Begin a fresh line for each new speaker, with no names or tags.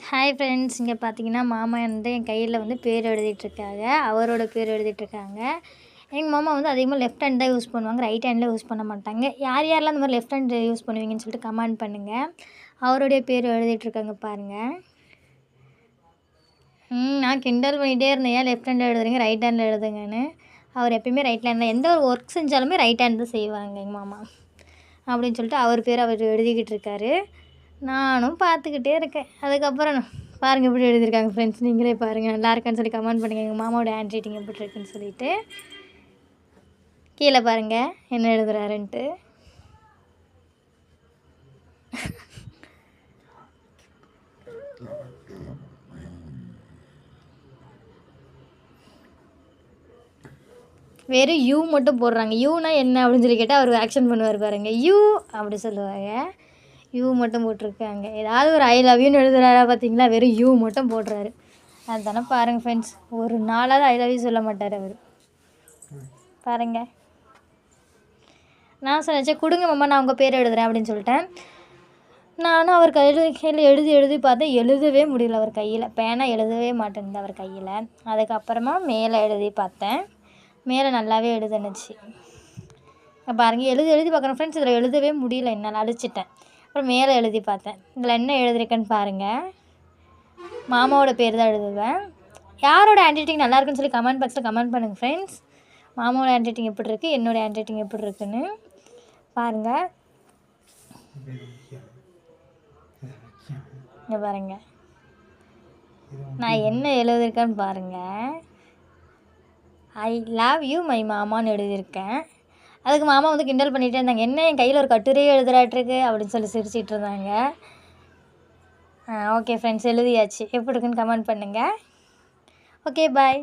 Hi friends, இங்கே பார்த்தீங்கன்னா மாமா வந்து என் கையில் வந்து பேர் எழுதிட்டுருக்காங்க. அவரோட பேர் எழுதிட்டுருக்காங்க. எங்கள் மாமா வந்து அதிகமாக லெஃப்ட் ஹேண்ட் தான் யூஸ் பண்ணுவாங்க, ரைட் ஹேண்டில் யூஸ் பண்ண மாட்டாங்க. யார் யாரெல்லாம் அந்த மாதிரி லெஃப்ட் ஹேண்ட் யூஸ் பண்ணுவீங்கன்னு சொல்லிட்டு கமெண்ட் பண்ணுங்கள். அவருடைய பேர் எழுதிட்டுருக்காங்க பாருங்கள். நான் கிண்டல் பண்ணிகிட்டே இருந்தேன், ஏன் லெஃப்ட் ஹேண்டில் எழுதுறீங்க, ரைட் ஹேண்டில் எழுதுங்கன்னு. அவர் எப்பயுமே ரைட் ஹேண்ட் தான், எந்த ஒரு ஒர்க் செஞ்சாலுமே ரைட் ஹேண்ட் தான் செய்வாங்க எங்கள் மாமா அப்படின்னு சொல்லிட்டு அவர் பேர் அவர் எழுதிக்கிட்டு இருக்காரு. நானும் பார்த்துக்கிட்டே இருக்கேன். அதுக்கப்புறம் பாருங்கள் எப்படி எழுதியிருக்காங்க ஃப்ரெண்ட்ஸ், நீங்களே பாருங்கள். நல்லா இருக்கான்னு சொல்லி கமெண்ட் பண்ணுங்கள். எங்கள் மாமாவோட ஹேண்ட் ரைட்டிங் எப்படி இருக்குன்னு சொல்லிட்டு கீழே பாருங்கள் என்ன எழுதுறாருன்ட்டு. வெறும் யூ மட்டும் போடுறாங்க. யூனா என்ன அப்படின்னு சொல்லி கேட்டால் அவர் ஆக்ஷன் பண்ணுவார் பாருங்கள். யூ அப்படி சொல்லுவாங்க. யூ மட்டும் போட்டிருக்காங்க. ஏதாவது ஒரு ஐ லவ் யூன்னு எழுதுறாரா பார்த்தீங்களா? வெறும் யூ மட்டும் போடுறாரு. அதுதானே பாருங்கள் ஃப்ரெண்ட்ஸ், ஒரு நாளாவது ஐ லவ் யூ சொல்ல மாட்டார் அவர். பாருங்கள், நான் சொன்னேன் கொடுங்க மாமா நான் உங்கள் பேர் எழுதுறேன் அப்படின்னு சொல்லிட்டேன். நானும் அவர் கையில் எழுதி பார்த்தேன், எழுதவே முடியல அவர் கையில். பேனா எழுதவே மாட்டேங்குது அவர் கையில். அதுக்கப்புறமா மேலே எழுதி பார்த்தேன், மேலே நல்லாவே எழுதுனுச்சு. பாருங்கள், எழுதி பார்க்குறேன் ஃப்ரெண்ட்ஸ், இதில் எழுதவே முடியல, என்னால் அழிச்சிட்டேன். அப்புறம் மேலே எழுதி பார்த்தேன், இதில் என்ன எழுதியிருக்கேன்னு பாருங்கள். மாமாவோட பேர் தான் எழுதுவேன். யாரோட ஹேண்ட் ரைட்டிங் நல்லா இருக்குன்னு சொல்லி கமெண்ட் பாக்ஸில் கமெண்ட் பண்ணுங்கள் ஃப்ரெண்ட்ஸ். மாமாவோட ஹேண்ட் ரைட்டிங் எப்படி இருக்குது, என்னோடய ஹேண்ட் ரைட்டிங் எப்படி இருக்குன்னு பாருங்கள். இங்கே பாருங்கள் நான் என்ன எழுதியிருக்கேன்னு பாருங்கள். ஐ லவ் யூ மை மாமான்னு எழுதியிருக்கேன். அதுக்கு மாமா வந்து கிண்டல் பண்ணிகிட்டே இருந்தாங்க, என்ன என் கையில் ஒரு கட்டுரையே எழுதுறாட்டிருக்கு அப்படின்னு சொல்லி சிரிச்சிட்டு இருந்தாங்க. ஓகே ஃப்ரெண்ட்ஸ், எழுதியாச்சு. எப்படி இருக்குன்னு கமெண்ட் பண்ணுங்கள். Okay bye.